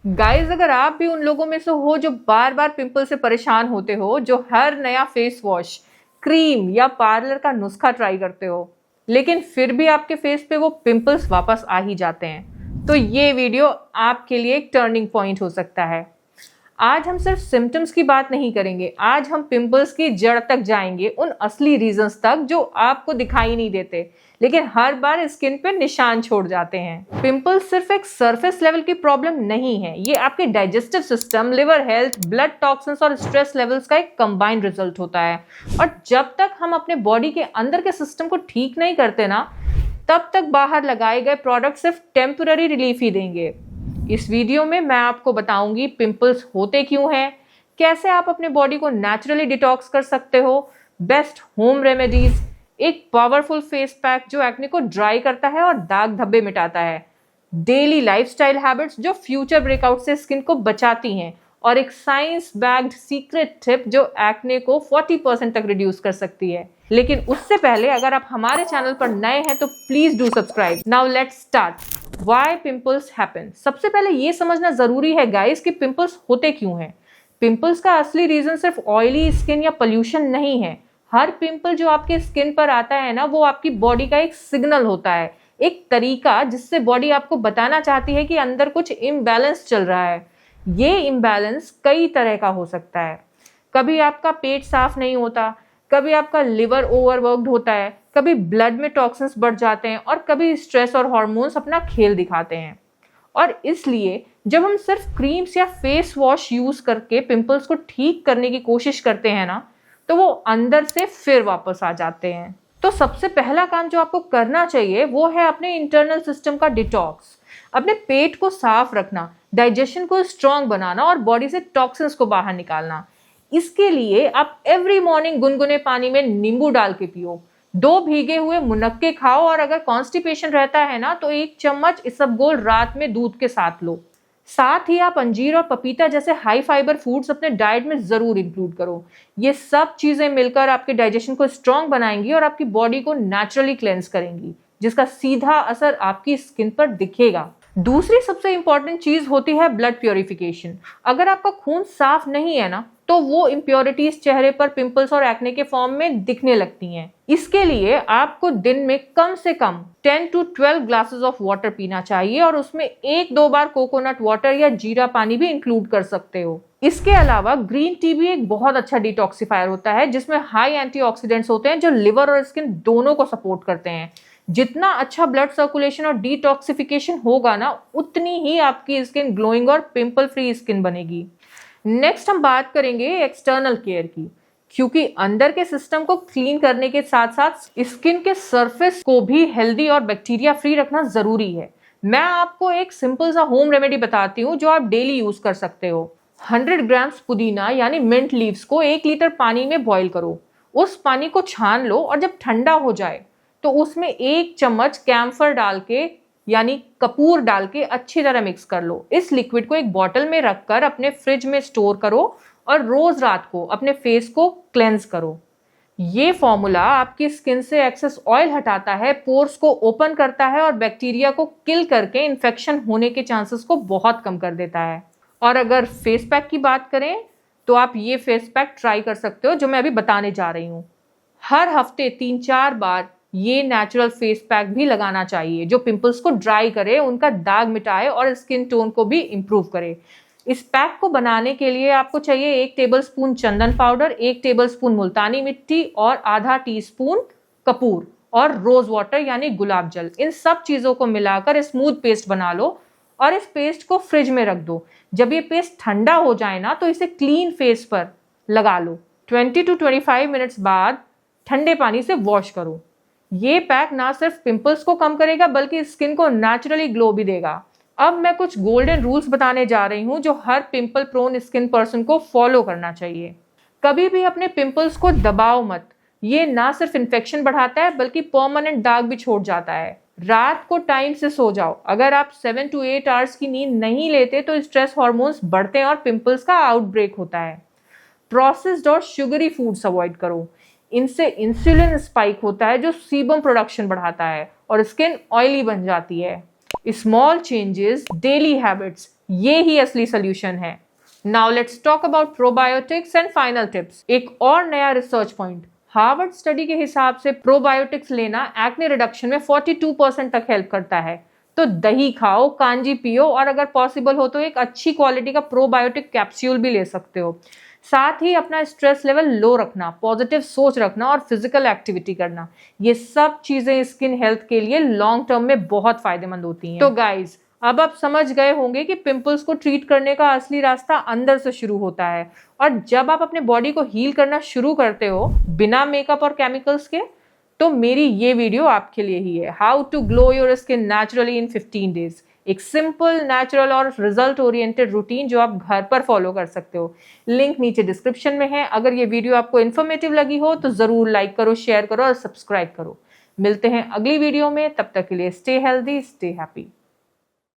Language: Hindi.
गाइस, अगर आप भी उन लोगों में से हो जो बार बार पिंपल से परेशान होते हो, जो हर नया फेस वॉश, क्रीम या पार्लर का नुस्खा ट्राई करते हो, लेकिन फिर भी आपके फेस पे वो पिंपल्स वापस आ ही जाते हैं, तो ये वीडियो आपके लिए एक टर्निंग पॉइंट हो सकता है। आज हम सिर्फ सिम्टम्स की बात नहीं करेंगे, आज हम पिंपल्स की जड़ तक जाएंगे, उन असली रीजंस तक जो आपको दिखाई नहीं देते लेकिन हर बार स्किन पे निशान छोड़ जाते हैं। पिंपल्स सिर्फ एक सरफेस लेवल की प्रॉब्लम नहीं है, ये आपके digestive system, liver health, blood toxins और स्ट्रेस लेवल्स का एक कंबाइंड रिजल्ट होता है। और जब तक हम अपने बॉडी के अंदर के सिस्टम को ठीक नहीं करते ना, तब तक बाहर लगाए गए प्रोडक्ट सिर्फ टेम्पररी रिलीफ ही देंगे। इस वीडियो में मैं आपको बताऊंगी पिंपल्स होते क्यों हैं, कैसे आप अपने बॉडी को नेचुरली डिटॉक्स कर सकते हो, बेस्ट होम रेमेडीज, एक पावरफुल फेस पैक जो एक्ने को ड्राई करता है और दाग धब्बे मिटाता है, डेली लाइफस्टाइल हैबिट्स जो फ्यूचर ब्रेकआउट से स्किन को बचाती हैं, और एक साइंस बैक्ड सीक्रेट टिप जो एक्ने को 40% तक रिड्यूस कर सकती है। लेकिन उससे पहले अगर आप हमारे चैनल पर नए हैं तो please do subscribe. Now let's start. Why pimples happen. सबसे पहले ये समझना जरूरी है गाइस कि पिंपल्स होते क्यों हैं। पिंपल्स का असली रीजन सिर्फ ऑयली स्किन या पोल्यूशन नहीं है। हर पिंपल जो आपके स्किन पर आता है ना, वो आपकी बॉडी का एक सिग्नल होता है, एक तरीका जिससे बॉडी आपको बताना चाहती है कि अंदर कुछ इम्बैलेंस चल रहा है। ये इम्बैलेंस कई तरह का हो सकता है। कभी आपका पेट साफ नहीं होता, कभी आपका लिवर ओवरवर्क्ड होता है, कभी ब्लड में टॉक्सिन्स बढ़ जाते हैं और कभी स्ट्रेस और हार्मोन्स अपना खेल दिखाते हैं। और इसलिए जब हम सिर्फ क्रीम्स या फेस वॉश यूज करके पिंपल्स को ठीक करने की कोशिश करते हैं ना, तो वो अंदर से फिर वापस आ जाते हैं। तो सबसे पहला काम जो आपको करना चाहिए वो है अपने इंटरनल सिस्टम का डिटॉक्स। अपने पेट को साफ रखना, डाइजेशन को स्ट्रांग बनाना और बॉडी से टॉक्सिन्स को बाहर निकालना। इसके लिए आप एवरी मॉर्निंग गुनगुने पानी में नींबू डाल के पियो, 2 भीगे हुए मुनक्के खाओ, और अगर कॉन्स्टिपेशन रहता है ना तो 1 चम्मच इसबगोल रात में दूध के साथ लो। साथ ही आप अंजीर और पपीता जैसे हाई फाइबर फूड्स अपने डाइट में जरूर इंक्लूड करो। ये सब चीजें मिलकर आपके डाइजेशन को स्ट्रांग बनाएंगी और आपकी बॉडी को नेचुरली क्लेंस करेंगी, जिसका सीधा असर आपकी स्किन पर दिखेगा। दूसरी सबसे इंपॉर्टेंट चीज होती है ब्लड प्योरिफिकेशन। अगर आपका खून साफ नहीं है ना, तो वो इम्प्योरिटीज चेहरे पर पिंपल्स और एक्ने के फॉर्म में दिखने लगती हैं। इसके लिए आपको दिन में कम से कम 10 to 12 ग्लासेस ऑफ वाटर पीना चाहिए, और उसमें 1-2 बार कोकोनट वाटर या जीरा पानी भी इंक्लूड कर सकते हो। इसके अलावा ग्रीन टी भी एक बहुत अच्छा डिटॉक्सिफायर होता है, जिसमें हाई एंटीऑक्सीडेंट्स होते हैं जो लिवर और स्किन दोनों को सपोर्ट करते हैं। जितना अच्छा ब्लड सर्कुलेशन और डिटॉक्सिफिकेशन होगा ना, उतनी ही आपकी स्किन ग्लोइंग और पिंपल फ्री स्किन बनेगी। नेक्स्ट हम बात करेंगे एक्सटर्नल केयर की, क्योंकि अंदर के सिस्टम को क्लीन करने के साथ साथ स्किन के सरफेस को भी हेल्दी और बैक्टीरिया फ्री रखना जरूरी है। मैं आपको एक सिंपल सा होम रेमेडी बताती हूँ जो आप डेली यूज कर सकते हो। 100 ग्राम्स पुदीना यानी मिंट लीव्स को 1 लीटर पानी में बॉईल करो। उस पानी को छान लो और जब ठंडा हो जाए तो उसमें 1 चम्मच कैम्फर डाल के यानी कपूर डाल के अच्छी तरह मिक्स कर लो। इस लिक्विड को एक बॉटल में रखकर अपने फ्रिज में स्टोर करो और रोज रात को अपने फेस को क्लेंस करो। ये फॉर्मूला आपकी स्किन से एक्सेस ऑयल हटाता है, पोर्स को ओपन करता है और बैक्टीरिया को किल करके इन्फेक्शन होने के चांसेस को बहुत कम कर देता है। और अगर फेस पैक की बात करें तो आप ये फेस पैक ट्राई कर सकते हो जो मैं अभी बताने जा रही हूँ। हर हफ्ते 3-4 बार ये नेचुरल फेस पैक भी लगाना चाहिए जो पिंपल्स को ड्राई करे, उनका दाग मिटाए और स्किन टोन को भी इम्प्रूव करे। इस पैक को बनाने के लिए आपको चाहिए 1 टेबलस्पून चंदन पाउडर, 1 टेबलस्पून मुल्तानी मिट्टी और आधा टीस्पून कपूर और रोज वाटर यानी गुलाब जल। इन सब चीजों को मिलाकर स्मूथ पेस्ट बना लो और इस पेस्ट को फ्रिज में रख दो। जब ये पेस्ट ठंडा हो जाए ना, तो इसे क्लीन फेस पर लगा लो। 20 to 25 मिनट्स बाद ठंडे पानी से वॉश करो। ये पैक ना सिर्फ पिंपल्स को कम करेगा बल्कि स्किन को नेचुरली ग्लो भी देगा। अब मैं कुछ गोल्डन रूल्स बताने जा रही हूँ जो हर पिंपल प्रोन स्किन पर्सन को फॉलो करना चाहिए। कभी भी अपने पिंपल्स को दबाओ मत, ये ना सिर्फ इन्फेक्शन बढ़ाता है बल्कि परमानेंट दाग भी छोड़ जाता है। रात को टाइम से सो जाओ। अगर आप 7 to 8 आवर्स की नींद नहीं लेते तो स्ट्रेस हार्मोन्स बढ़ते हैं और पिंपल्स का आउटब्रेक होता है। प्रोसेस्ड और शुगरी फूड्स अवॉइड करो, इनसे इंसुलिन स्पाइक होता है जो सीबम प्रोडक्शन बढ़ाता है और स्किन ऑयली बन जाती है। स्मॉल चेंजेस, डेली हैबिट्स ये ही असली सोल्यूशन है। Now let's talk about probiotics and final tips. एक और नया रिसर्च पॉइंट, हार्वर्ड स्टडी के हिसाब से प्रोबायोटिक्स लेना एक्ने रिडक्शन में 42% तक हेल्प करता है। तो दही खाओ, कांजी पियो और अगर पॉसिबल हो तो एक अच्छी क्वालिटी का प्रोबायोटिक कैप्सूल भी ले सकते हो। साथ ही अपना स्ट्रेस लेवल लो रखना, पॉजिटिव सोच रखना और फिजिकल एक्टिविटी करना, ये सब चीजें स्किन हेल्थ के लिए लॉन्ग टर्म में बहुत फायदेमंद होती हैं। तो गाइज, अब आप समझ गए होंगे कि पिंपल्स को ट्रीट करने का असली रास्ता अंदर से शुरू होता है। और जब आप अपने बॉडी को हील करना शुरू करते हो बिना मेकअप और केमिकल्स के, तो मेरी ये वीडियो आपके लिए ही है। How to glow your skin naturally in 15 days. एक सिंपल, नेचुरल और रिजल्ट ओरिएंटेड रूटीन जो आप घर पर फॉलो कर सकते हो। लिंक नीचे डिस्क्रिप्शन में है। अगर ये वीडियो आपको इन्फॉर्मेटिव लगी हो तो जरूर लाइक करो, शेयर करो और सब्सक्राइब करो। मिलते हैं अगली वीडियो में, तब तक के लिए स्टे हेल्दी, स्टे हैप्पी।